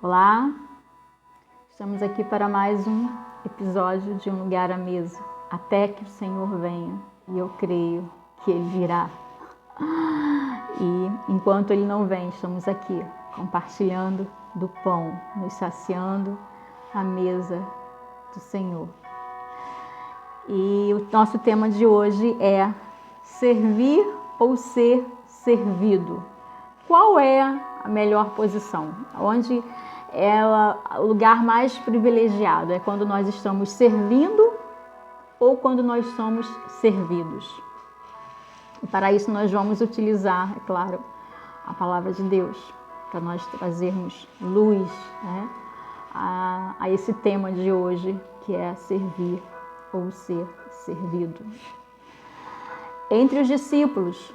Olá, estamos aqui para mais um episódio de Um Lugar à Mesa, até que o Senhor venha, e eu creio que Ele virá. E enquanto Ele não vem, estamos aqui compartilhando do pão, nos saciando à mesa do Senhor. E o nosso tema de hoje é servir ou ser servido. Qual é a melhor posição? Onde é o lugar mais privilegiado? É quando nós estamos servindo ou quando nós somos servidos? E para isso nós vamos utilizar, é claro, a palavra de Deus, para nós trazermos luz, né, a esse tema de hoje, que é servir ou ser servido. Entre os discípulos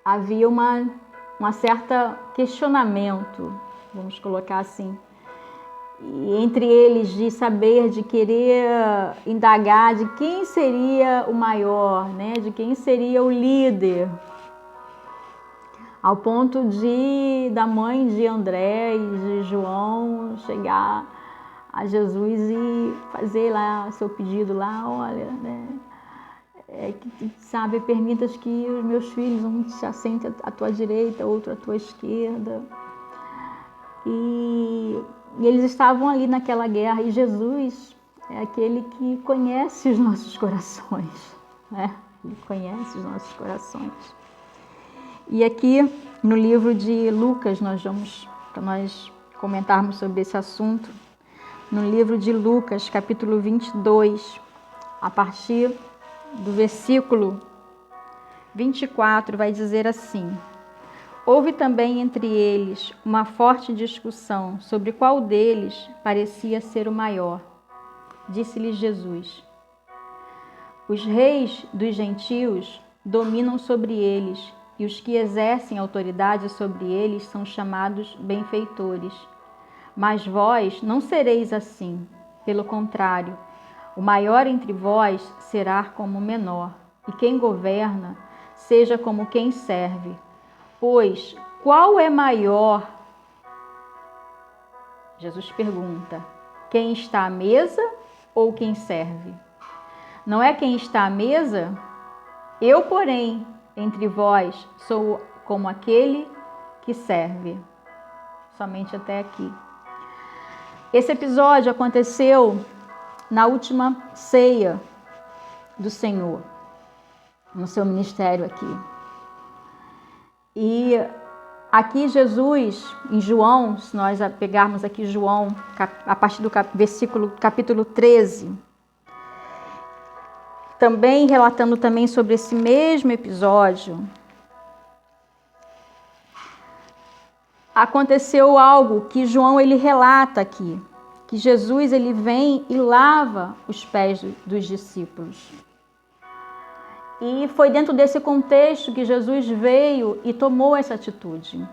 havia uma certa questionamento, vamos colocar assim, e entre eles de saber, de querer indagar de quem seria o maior, né? De quem seria o líder, ao ponto da mãe de André e de João chegar a Jesus e fazer lá seu pedido lá, olha, né? Sabe, permitas que os meus filhos, um se assente à tua direita, outro à tua esquerda. E eles estavam ali naquela guerra, e Jesus é aquele que conhece os nossos corações, né? Ele conhece os nossos corações. E aqui no livro de Lucas, para nós comentarmos sobre esse assunto, no livro de Lucas, capítulo 22, a partir do versículo 24, vai dizer assim: houve também entre eles uma forte discussão sobre qual deles parecia ser o maior. Disse-lhes Jesus: os reis dos gentios dominam sobre eles, e os que exercem autoridade sobre eles são chamados benfeitores. Mas vós não sereis assim. Pelo contrário, o maior entre vós será como o menor, e quem governa seja como quem serve. Pois qual é maior? Jesus pergunta: quem está à mesa ou quem serve? Não é quem está à mesa? Eu, porém, entre vós sou como aquele que serve. Somente até aqui. Esse episódio aconteceu na última ceia do Senhor, no seu ministério aqui. E aqui Jesus, em João, se nós pegarmos aqui João, a partir do capítulo 13, também relatando também sobre esse mesmo episódio, aconteceu algo que João ele relata aqui, que Jesus ele vem e lava os pés dos discípulos. E foi dentro desse contexto que Jesus veio e tomou essa atitude.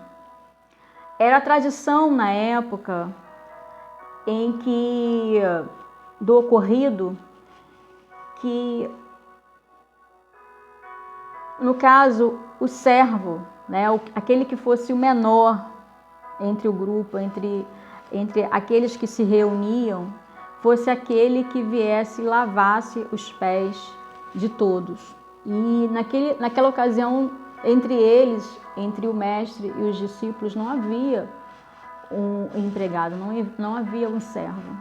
Era a tradição na época em que do ocorrido que, no caso, o servo, né, aquele que fosse o menor entre o grupo, entre aqueles que se reuniam, fosse aquele que viesse e lavasse os pés de todos. E naquela ocasião, entre eles, entre o mestre e os discípulos, não havia um empregado, não havia um servo.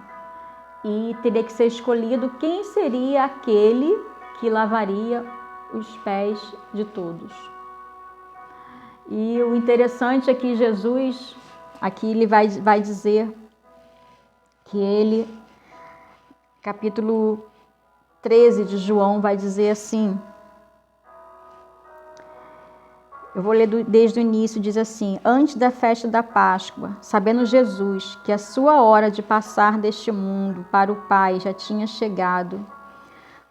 E teria que ser escolhido quem seria aquele que lavaria os pés de todos. E o interessante é que Jesus, aqui ele vai dizer que ele, capítulo 13 de João, vai dizer assim, eu vou ler desde o início, diz assim: antes da festa da Páscoa, sabendo Jesus que a sua hora de passar deste mundo para o Pai já tinha chegado,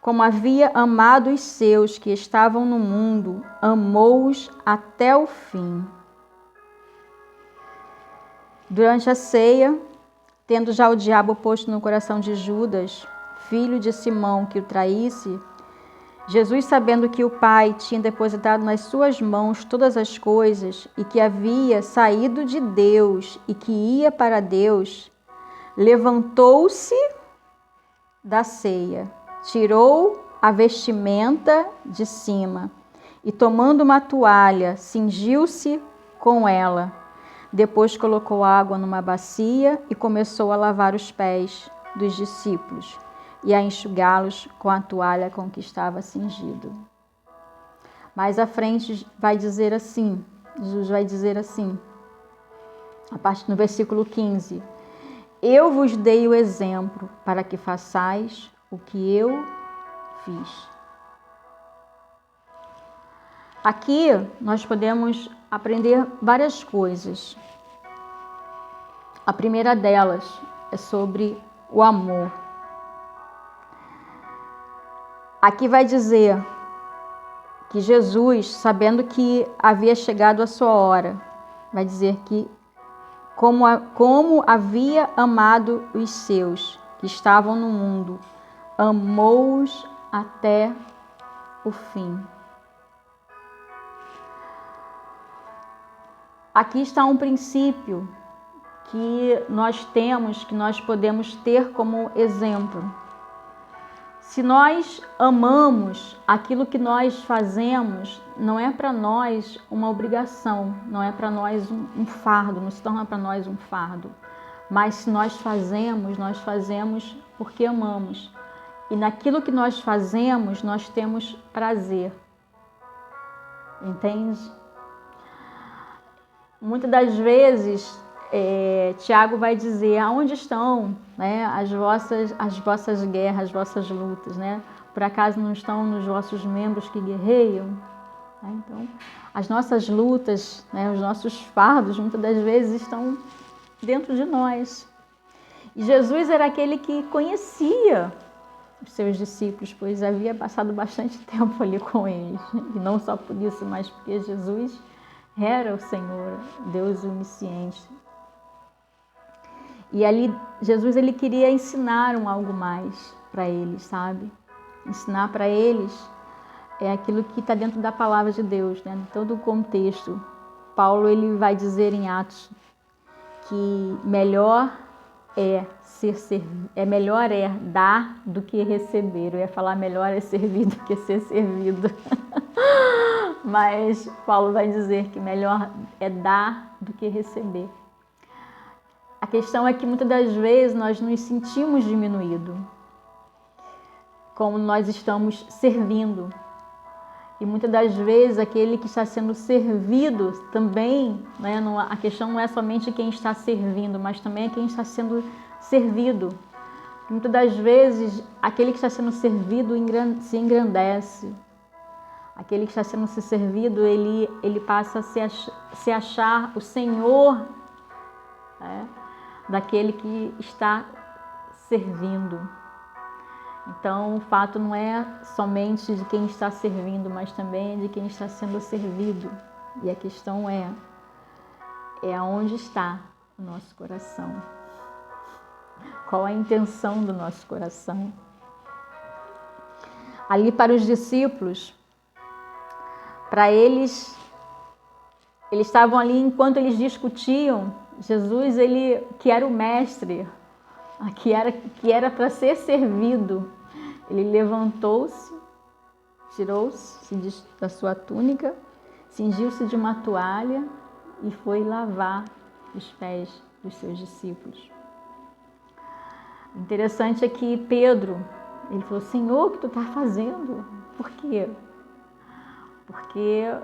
como havia amado os seus que estavam no mundo, amou-os até o fim. Durante a ceia, tendo já o diabo posto no coração de Judas, filho de Simão, que o traísse, Jesus, sabendo que o Pai tinha depositado nas suas mãos todas as coisas e que havia saído de Deus e que ia para Deus, levantou-se da ceia, tirou a vestimenta de cima e, tomando uma toalha, cingiu-se com ela. Depois colocou água numa bacia e começou a lavar os pés dos discípulos e a enxugá-los com a toalha com que estava cingido. Mais à frente vai dizer assim, Jesus vai dizer assim, a partir do versículo 15: eu vos dei o exemplo para que façais o que eu fiz. Aqui nós podemos aprender várias coisas. A primeira delas é sobre o amor. Aqui vai dizer que Jesus, sabendo que havia chegado a sua hora, vai dizer que como havia amado os seus que estavam no mundo, amou-os até o fim. Aqui está um princípio que nós temos, que nós podemos ter como exemplo. Se nós amamos, aquilo que nós fazemos não é para nós uma obrigação, não é para nós um fardo, não se torna para nós um fardo. Mas se nós fazemos porque amamos. E naquilo que nós fazemos, nós temos prazer. Entende? Muitas das vezes, Tiago vai dizer, aonde estão, né, as vossas guerras, as vossas lutas, né? Por acaso não estão nos vossos membros que guerreiam? Então, as nossas lutas, né, os nossos fardos, muitas das vezes estão dentro de nós. E Jesus era aquele que conhecia os seus discípulos, pois havia passado bastante tempo ali com eles. E não só por isso, mas porque Jesus era o Senhor, Deus onisciente. E ali, Jesus, ele queria ensinar algo mais para eles, sabe? Ensinar para eles aquilo que está dentro da palavra de Deus, né? Em todo o contexto. Paulo, ele vai dizer em Atos que melhor é dar do que receber. Eu ia falar melhor é servir do que ser servido. Mas Paulo vai dizer que melhor é dar do que receber. A questão é que muitas das vezes nós nos sentimos diminuídos, como nós estamos servindo. E muitas das vezes aquele que está sendo servido também, né, a questão não é somente quem está servindo, mas também é quem está sendo servido. Muitas das vezes aquele que está sendo servido se engrandece. Aquele que está sendo servido, ele passa a se achar o Senhor, né, daquele que está servindo. Então, o fato não é somente de quem está servindo, mas também de quem está sendo servido. E a questão é aonde está o nosso coração. Qual a intenção do nosso coração? Ali para os discípulos, para eles estavam ali enquanto eles discutiam. Jesus, ele que era o mestre, que era para ser servido, ele levantou-se, tirou-se da sua túnica, cingiu-se de uma toalha e foi lavar os pés dos seus discípulos. O interessante é que Pedro, ele falou, Senhor, o que tu está fazendo? Por quê? Porque,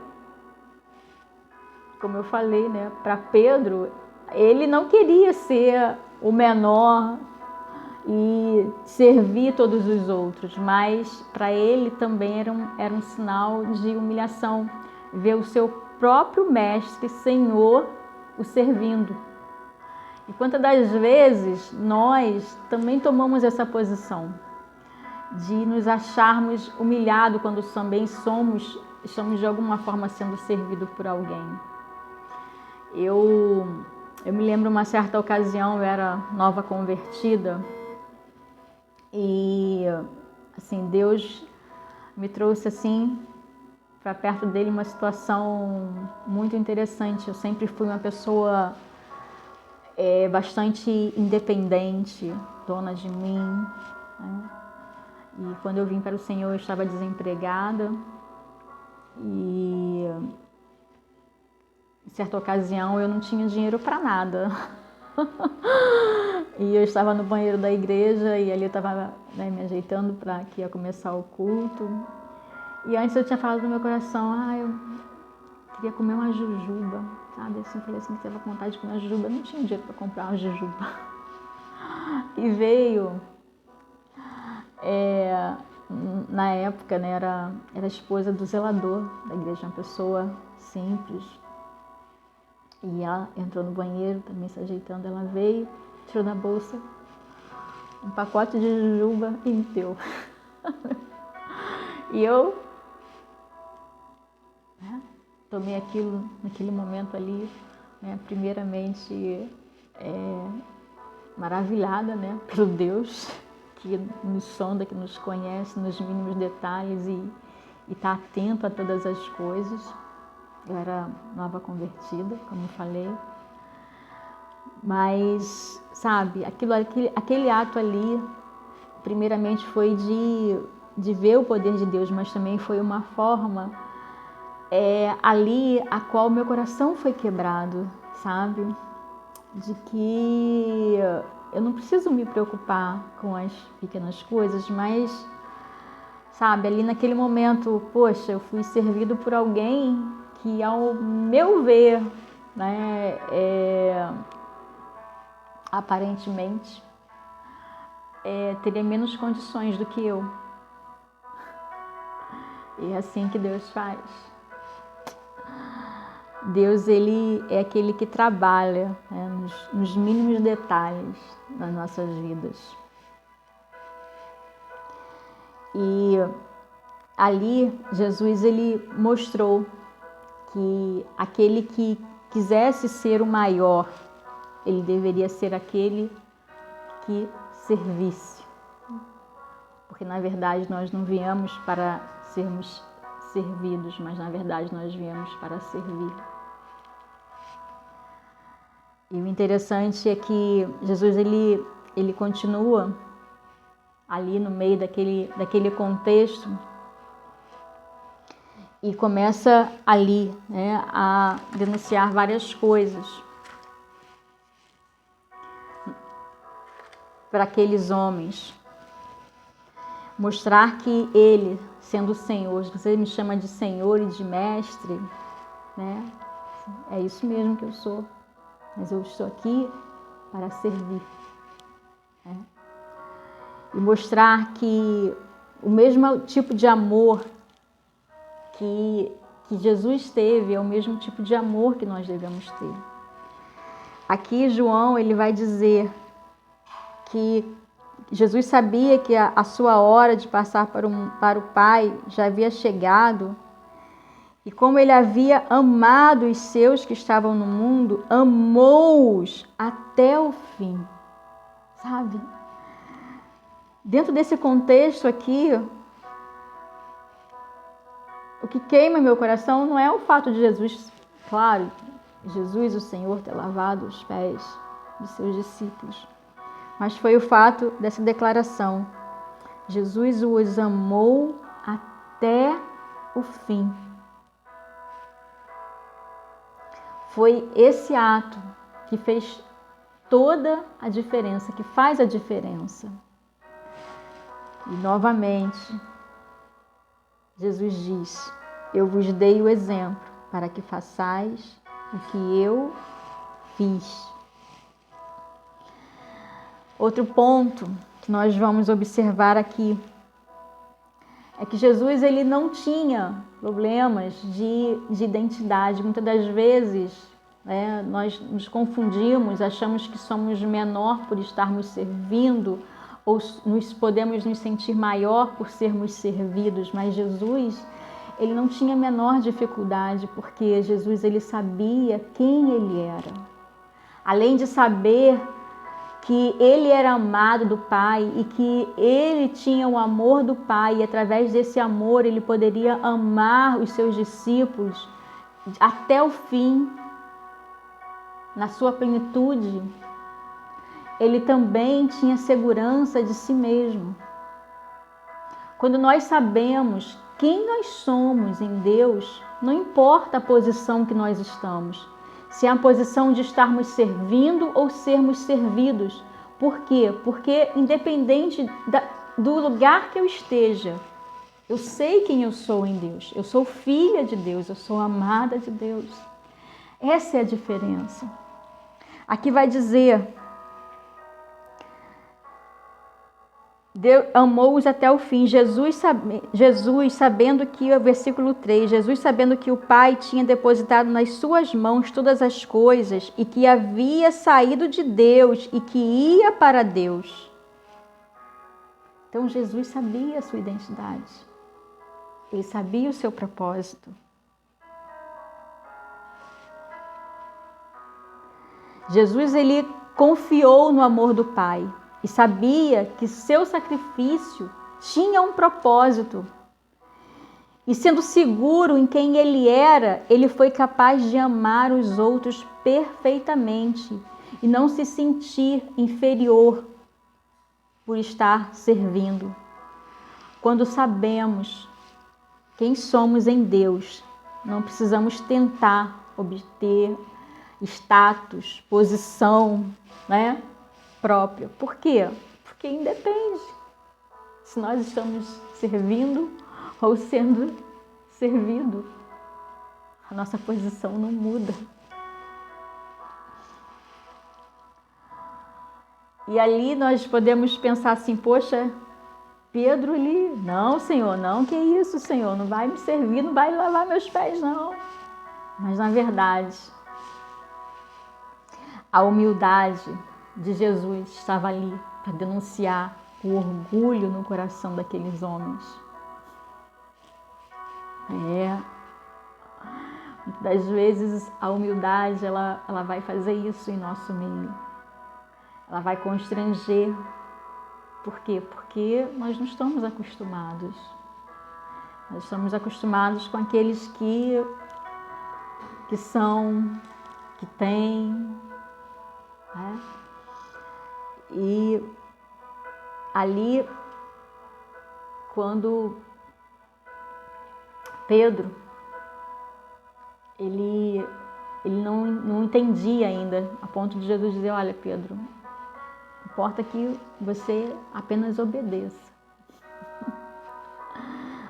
como eu falei, né, para Pedro, ele não queria ser o menor e servir todos os outros, mas para ele também era um sinal de humilhação, ver o seu próprio mestre, Senhor, o servindo. E quantas das vezes nós também tomamos essa posição de nos acharmos humilhados quando também estamos de alguma forma sendo servidos por alguém. Eu me lembro uma certa ocasião, eu era nova convertida e assim, Deus me trouxe assim para perto dele uma situação muito interessante. Eu sempre fui uma pessoa bastante independente, dona de mim, né? E quando eu vim para o Senhor, eu estava desempregada e em certa ocasião eu não tinha dinheiro para nada. E eu estava no banheiro da igreja e ali eu estava, né, me ajeitando para que ia começar o culto. E antes eu tinha falado no meu coração, eu queria comer uma jujuba, sabe? Assim, eu falei assim, que estava com vontade de comer uma jujuba. Eu não tinha dinheiro para comprar uma jujuba. E veio, na época, né, era a esposa do zelador da igreja, uma pessoa simples. E ela entrou no banheiro, também se ajeitando, ela veio, tirou da bolsa um pacote de jujuba e me deu. E eu tomei aquilo naquele momento ali, né, primeiramente maravilhada, né, pelo Deus que nos sonda, que nos conhece nos mínimos detalhes e está atento a todas as coisas. Eu era nova convertida, como eu falei. Mas, sabe, aquele ato ali, primeiramente foi de ver o poder de Deus, mas também foi uma forma ali a qual meu coração foi quebrado, sabe? De que eu não preciso me preocupar com as pequenas coisas, mas, sabe, ali naquele momento, poxa, eu fui servido por alguém que, ao meu ver, né, aparentemente, teria menos condições do que eu. E é assim que Deus faz. Deus, ele é aquele que trabalha, né, nos mínimos detalhes das nossas vidas. E ali, Jesus, ele mostrou que aquele que quisesse ser o maior, ele deveria ser aquele que servisse. Porque, na verdade, nós não viemos para sermos servidos, mas, na verdade, nós viemos para servir. E o interessante é que Jesus, ele continua ali no meio daquele contexto e começa ali, né, a denunciar várias coisas para aqueles homens. Mostrar que ele, sendo o Senhor, você me chama de Senhor e de Mestre, né? É isso mesmo que eu sou, mas eu estou aqui para servir, né? E mostrar que o mesmo tipo de amor que Jesus teve é o mesmo tipo de amor que nós devemos ter. Aqui João, ele vai dizer que Jesus sabia que a sua hora de passar para o Pai já havia chegado, e como ele havia amado os seus que estavam no mundo, amou-os até o fim, sabe? Dentro desse contexto aqui, o que queima meu coração não é o fato de Jesus, claro, Jesus, o Senhor, ter lavado os pés dos seus discípulos, mas foi o fato dessa declaração: Jesus os amou até o fim. Foi esse ato que fez toda a diferença, que faz a diferença. E novamente, Jesus diz: eu vos dei o exemplo para que façais o que eu fiz. Outro ponto que nós vamos observar aqui é que Jesus, ele não tinha problemas de identidade. Muitas das vezes, né, nós nos confundimos, achamos que somos menor por estarmos servindo, ou podemos nos sentir maior por sermos servidos, mas Jesus, ele não tinha a menor dificuldade, porque Jesus, ele sabia quem ele era. Além de saber que ele era amado do Pai e que ele tinha o amor do Pai e através desse amor ele poderia amar os seus discípulos até o fim, na sua plenitude, ele também tinha segurança de si mesmo. Quando nós sabemos quem nós somos em Deus, não importa a posição que nós estamos, se é a posição de estarmos servindo ou sermos servidos. Por quê? Porque independente do lugar que eu esteja, eu sei quem eu sou em Deus. Eu sou filha de Deus, eu sou amada de Deus. Essa é a diferença. Aqui vai dizer, Deus amou-os até o fim. Jesus sabendo que, versículo 3, Jesus sabendo que o Pai tinha depositado nas suas mãos todas as coisas e que havia saído de Deus e que ia para Deus. Então Jesus sabia a sua identidade. Ele sabia o seu propósito. Jesus, ele confiou no amor do Pai. E sabia que seu sacrifício tinha um propósito. E sendo seguro em quem ele era, ele foi capaz de amar os outros perfeitamente e não se sentir inferior por estar servindo. Quando sabemos quem somos em Deus, não precisamos tentar obter status, posição, né? Própria. Por quê? Porque independe se nós estamos servindo ou sendo servido. A nossa posição não muda. E ali nós podemos pensar assim, poxa, Pedro, ele, não, Senhor, não, que isso, Senhor, não vai me servir, não vai lavar meus pés, não. Mas na verdade, a humildade de Jesus estava ali para denunciar o orgulho no coração daqueles homens. Muitas das vezes a humildade ela vai fazer isso em nosso meio. Ela vai constranger. Por quê? Porque nós não estamos acostumados. Nós estamos acostumados com aqueles que têm, né? E ali, quando Pedro, ele não entendia ainda, a ponto de Jesus dizer, olha, Pedro, importa que você apenas obedeça.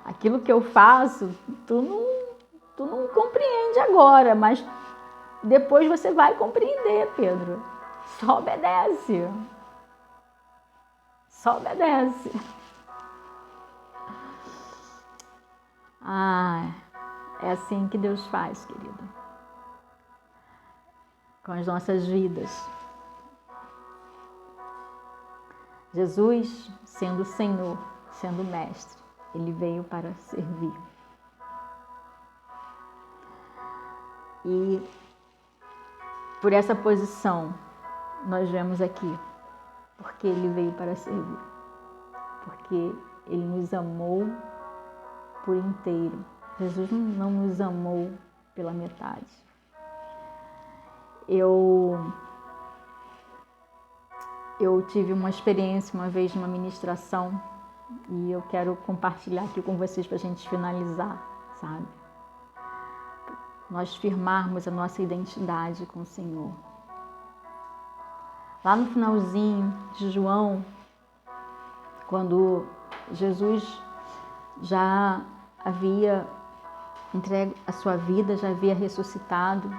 Aquilo que eu faço, tu não compreende agora, mas depois você vai compreender, Pedro. Só obedece. Só obedece. É assim que Deus faz, querido. Com as nossas vidas. Jesus, sendo Senhor, sendo Mestre, Ele veio para servir. E por essa posição, nós vemos aqui, porque Ele veio para servir. Porque Ele nos amou por inteiro. Jesus não nos amou pela metade. Eu tive uma experiência uma vez numa ministração e eu quero compartilhar aqui com vocês para a gente finalizar, sabe? Nós firmarmos a nossa identidade com o Senhor. Lá no finalzinho de João, quando Jesus já havia entregue a sua vida, já havia ressuscitado,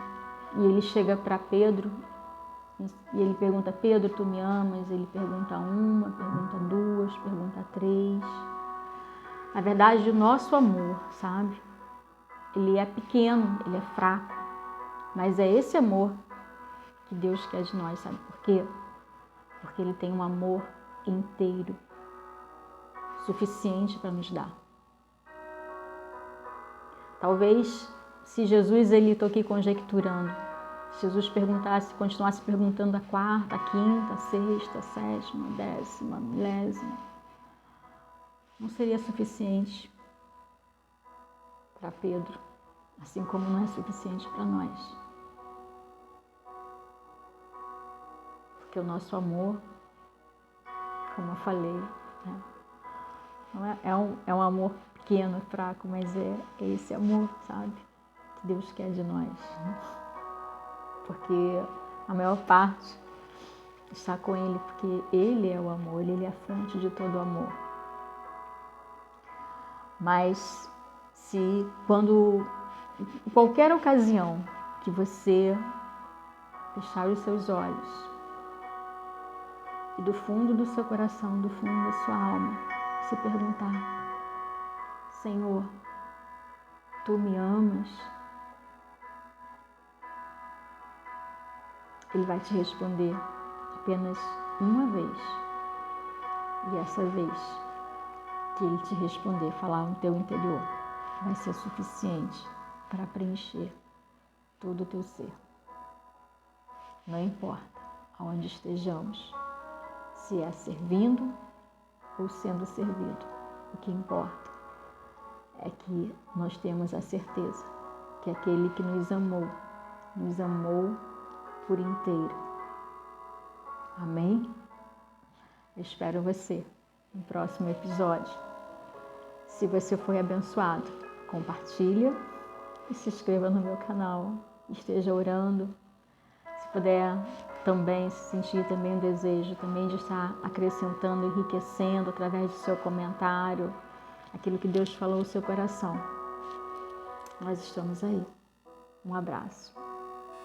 e ele chega para Pedro e ele pergunta, Pedro, tu me amas? Ele pergunta uma, pergunta duas, pergunta três. Na verdade, o nosso amor, sabe? Ele é pequeno, ele é fraco, mas é esse amor que Deus quer de nós, sabe por quê? Porque Ele tem um amor inteiro, suficiente para nos dar. Talvez, se Jesus, estou aqui conjecturando, Se Jesus perguntasse, continuasse perguntando a quarta, a quinta, a sexta, a sétima, a décima, a milésima, não seria suficiente para Pedro, assim como não é suficiente para nós. Porque o nosso amor, como eu falei, né, não é um amor pequeno, fraco, mas é esse amor, sabe, que Deus quer de nós. Porque a maior parte está com Ele, porque Ele é o amor, Ele é a fonte de todo o amor. Mas se quando, em qualquer ocasião que você fechar os seus olhos e do fundo do seu coração, do fundo da sua alma, se perguntar: Senhor, Tu me amas? Ele vai te responder apenas uma vez. E essa vez que Ele te responder, falar no teu interior, vai ser suficiente para preencher todo o teu ser. Não importa aonde estejamos, se é servindo ou sendo servido. O que importa é que nós temos a certeza que aquele que nos amou por inteiro. Amém? Eu espero você no próximo episódio. Se você foi abençoado, compartilha e se inscreva no meu canal. Esteja orando. Se puder também se sentir também o desejo também de estar acrescentando, enriquecendo através do seu comentário aquilo que Deus falou no seu coração. Nós estamos aí. Um abraço.